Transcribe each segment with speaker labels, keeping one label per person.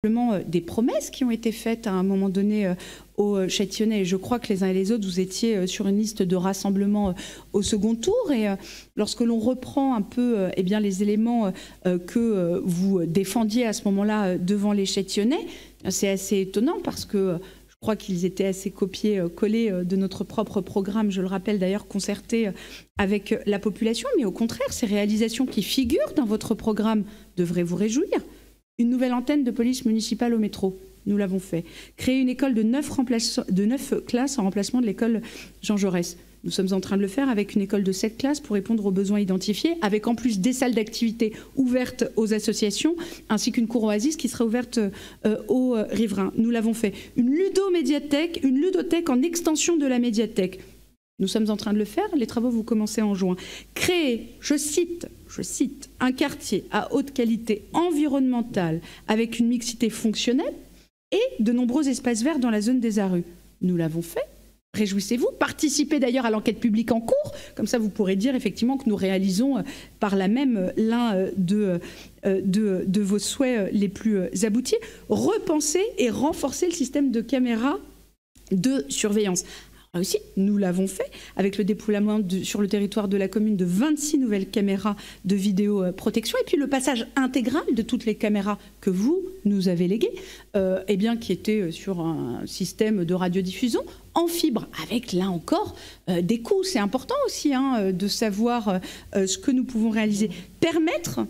Speaker 1: Des promesses qui ont été faites à un moment donné aux Châtillonnais. Et je crois que les uns et les autres, vous étiez sur une liste de rassemblement au second tour. Et lorsque l'on reprend un peu eh bien, les éléments que vous défendiez à ce moment-là devant les Châtillonnais, c'est assez étonnant parce que je crois qu'ils étaient assez copiés-collés de notre propre programme, je le rappelle d'ailleurs, concerté avec la population. Mais au contraire, ces réalisations qui figurent dans votre programme devraient vous réjouir. Une nouvelle antenne de police municipale au métro, nous l'avons fait. Créer une école de 9 classes en remplacement de l'école Jean Jaurès. Nous sommes en train de le faire avec une école de 7 classes pour répondre aux besoins identifiés, avec en plus des salles d'activité ouvertes aux associations, ainsi qu'une cour oasis qui sera ouverte aux riverains. Nous l'avons fait. Une ludomédiathèque, une ludothèque en extension de la médiathèque. Nous sommes en train de le faire, les travaux vont commencer en juin. Créer, je cite, un quartier à haute qualité environnementale avec une mixité fonctionnelle et de nombreux espaces verts dans la zone des ARU. Nous l'avons fait. Réjouissez-vous. Participez d'ailleurs à l'enquête publique en cours. Comme ça, vous pourrez dire effectivement que nous réalisons par là même l'un de vos souhaits les plus aboutis. Repenser et renforcer le système de caméras de surveillance. Là aussi, nous l'avons fait avec le déploiement sur le territoire de la commune de 26 nouvelles caméras de vidéoprotection et puis le passage intégral de toutes les caméras que vous nous avez léguées, eh bien, qui étaient sur un système de radiodiffusion en fibre, avec là encore des coûts. C'est important aussi de savoir ce que nous pouvons réaliser. Permettre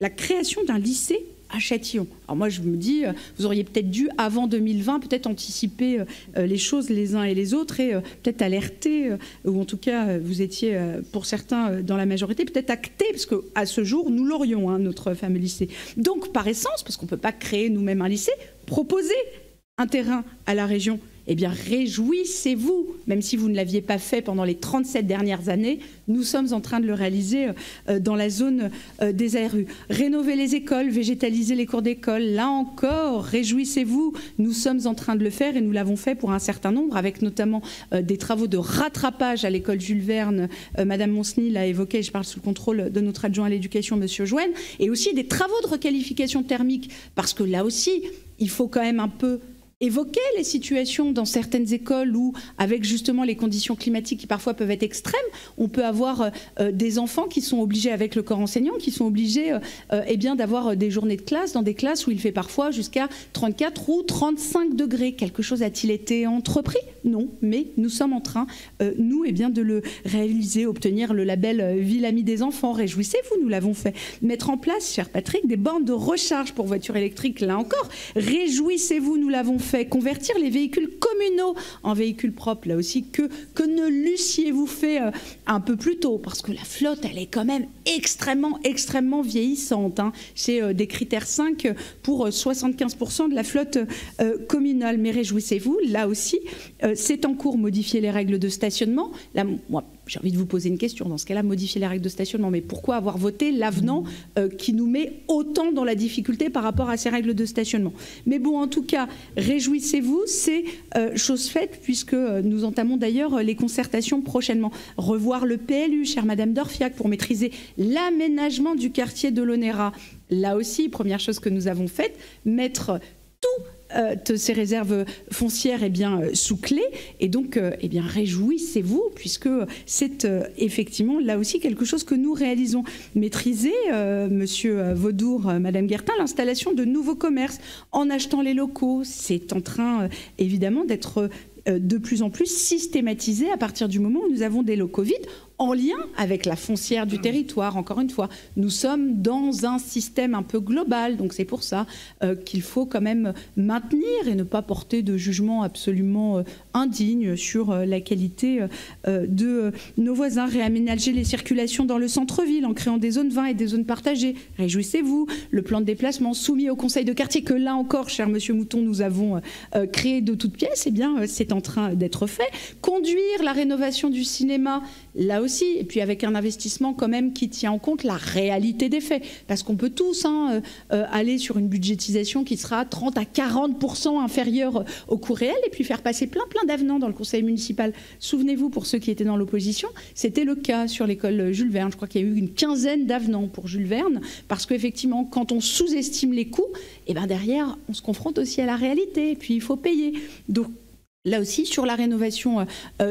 Speaker 1: la création d'un lycée à Châtillon. Alors moi je me dis, vous auriez peut-être dû avant 2020 peut-être anticiper les choses les uns et les autres et peut-être alerter, ou en tout cas vous étiez pour certains dans la majorité, peut-être acté, parce qu'à ce jour nous l'aurions, notre fameux lycée. Donc par essence, parce qu'on ne peut pas créer nous-mêmes un lycée, proposer un terrain à la région. Eh bien, réjouissez-vous, même si vous ne l'aviez pas fait pendant les 37 dernières années, nous sommes en train de le réaliser dans la zone des ARU. Rénover les écoles, végétaliser les cours d'école, là encore, réjouissez-vous, nous sommes en train de le faire et nous l'avons fait pour un certain nombre, avec notamment des travaux de rattrapage à l'école Jules Verne. Madame Monsny l'a évoqué, je parle sous le contrôle de notre adjoint à l'éducation, Monsieur Jouen, et aussi des travaux de requalification thermique, parce que là aussi, il faut quand même un peu évoquer les situations dans certaines écoles où, avec justement les conditions climatiques qui parfois peuvent être extrêmes, on peut avoir des enfants qui sont obligés, avec le corps enseignant, qui sont obligés eh bien, d'avoir des journées de classe dans des classes où il fait parfois jusqu'à 34 ou 35 degrés. Quelque chose a-t-il été entrepris? Non, mais nous sommes en train, nous, eh bien, de le réaliser, obtenir le label Ville Amie des enfants. Réjouissez-vous, nous l'avons fait. Mettre en place, cher Patrick, des bornes de recharge pour voitures électriques, là encore. Réjouissez-vous, nous l'avons fait. Convertir les véhicules communaux en véhicules propres, là aussi, que ne l'eussiez-vous fait un peu plus tôt, parce que la flotte, elle est quand même extrêmement vieillissante. C'est des critères 5 pour 75% de la flotte communale. Mais réjouissez-vous, là aussi, c'est en cours, modifier les règles de stationnement. Là, moi, j'ai envie de vous poser une question. Dans ce cas-là, modifier les règles de stationnement. Mais pourquoi avoir voté l'avenant qui nous met autant dans la difficulté par rapport à ces règles de stationnement? Mais bon, en tout cas, réjouissez-vous, c'est chose faite, puisque nous entamons d'ailleurs les concertations prochainement. Revoir le PLU, chère Madame Dorfiac, pour maîtriser l'aménagement du quartier de l'Onera. Là aussi, première chose que nous avons faite, mettre ces réserves foncières eh bien, sous clé, et donc eh bien, réjouissez-vous, puisque c'est effectivement là aussi quelque chose que nous réalisons. Maîtriser, Monsieur Vaudour, Madame Guertin, l'installation de nouveaux commerces en achetant les locaux. C'est en train évidemment d'être de plus en plus systématisé à partir du moment où nous avons des locaux vides, en lien avec la foncière du territoire. Encore une fois, nous sommes dans un système un peu global, donc c'est pour ça qu'il faut quand même maintenir et ne pas porter de jugement absolument indigne sur la qualité de nos voisins. Réaménager les circulations dans le centre-ville en créant des zones 20 et des zones partagées. Réjouissez-vous. Le plan de déplacement soumis au conseil de quartier que là encore, cher Monsieur Mouton, nous avons créé de toutes pièces, eh bien c'est en train d'être fait. Conduire la rénovation du cinéma, là aussi, et puis avec un investissement quand même qui tient en compte la réalité des faits, parce qu'on peut tous aller sur une budgétisation qui sera 30 à 40% inférieure au coût réel, et puis faire passer plein d'avenants dans le conseil municipal. Souvenez-vous, pour ceux qui étaient dans l'opposition, c'était le cas sur l'école Jules Verne. Je crois qu'il y a eu une quinzaine d'avenants pour Jules Verne, parce qu'effectivement, quand on sous-estime les coûts, et ben derrière, on se confronte aussi à la réalité, et puis il faut payer. Donc, là aussi, sur la rénovation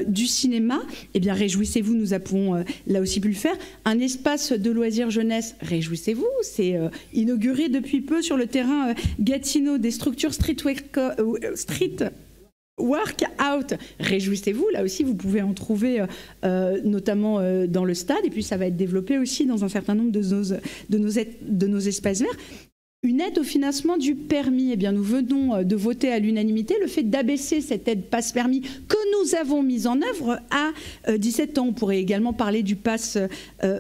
Speaker 1: du cinéma, eh bien, réjouissez-vous, nous avons là aussi pu le faire. Un espace de loisirs jeunesse, réjouissez-vous, c'est inauguré depuis peu sur le terrain Gatineau, des structures street workout. Réjouissez-vous, là aussi, vous pouvez en trouver notamment dans le stade, et puis ça va être développé aussi dans un certain nombre de nos espaces verts. Une aide au financement du permis. Eh bien, nous venons de voter à l'unanimité le fait d'abaisser cette aide passe-permis que nous avons mise en œuvre à 17 ans. On pourrait également parler du pass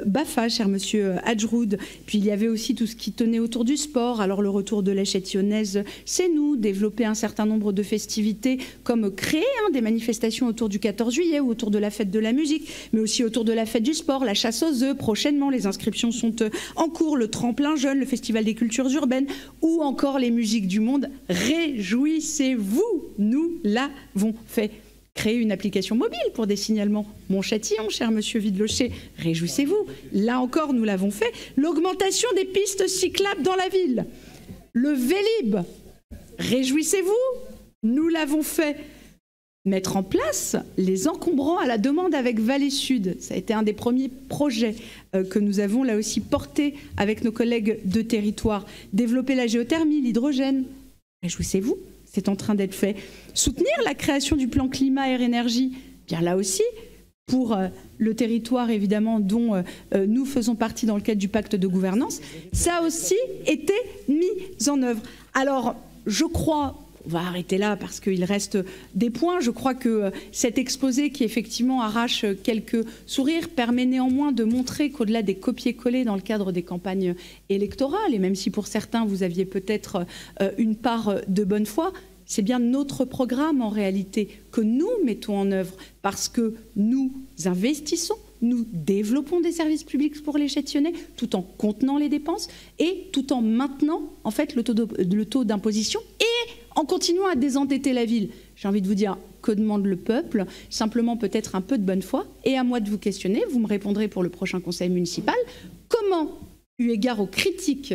Speaker 1: BAFA, cher monsieur Hadjroud. Puis il y avait aussi tout ce qui tenait autour du sport. Alors le retour de la Chétionnaise, c'est nous. Développer un certain nombre de festivités, comme créer des manifestations autour du 14 juillet ou autour de la fête de la musique, mais aussi autour de la fête du sport, la chasse aux œufs. Prochainement, les inscriptions sont en cours. Le tremplin jeune, le festival des cultures urbaines, ou encore les musiques du monde. Réjouissez-vous, nous l'avons fait. Créer une application mobile pour des signalements. Montchâtillon, cher monsieur Vidlocher, réjouissez-vous. Là encore, nous l'avons fait. L'augmentation des pistes cyclables dans la ville. Le Vélib, réjouissez-vous, nous l'avons fait. Mettre en place les encombrants à la demande avec Vallée Sud. Ça a été un des premiers projets que nous avons là aussi porté avec nos collègues de territoire. Développer la géothermie, l'hydrogène. Réjouissez-vous, c'est en train d'être fait. Soutenir la création du plan climat, air, énergie. Bien là aussi, pour le territoire évidemment dont nous faisons partie dans le cadre du pacte de gouvernance, ça a aussi été mis en œuvre. Alors, je crois... On va arrêter là parce qu'il reste des points. Je crois que cet exposé qui effectivement arrache quelques sourires permet néanmoins de montrer qu'au-delà des copier-coller dans le cadre des campagnes électorales, et même si pour certains vous aviez peut-être une part de bonne foi, c'est bien notre programme en réalité que nous mettons en œuvre parce que nous investissons, nous développons des services publics pour les Châtillonnais tout en contenant les dépenses et tout en maintenant en fait le taux d'imposition et en continuant à désendetter la ville. J'ai envie de vous dire, que demande le peuple? Simplement peut-être un peu de bonne foi. Et à moi de vous questionner, vous me répondrez pour le prochain conseil municipal, comment, eu égard aux critiques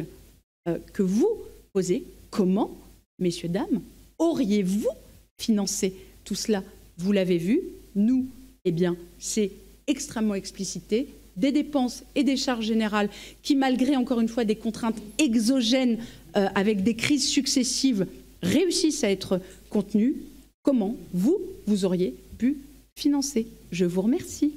Speaker 1: que vous posez, comment, messieurs, dames, auriez-vous financé tout cela? Vous l'avez vu, nous, eh bien, c'est extrêmement explicité, des dépenses et des charges générales qui, malgré encore une fois des contraintes exogènes avec des crises successives, réussissent à être contenus. Comment vous auriez pu financer? Je vous remercie.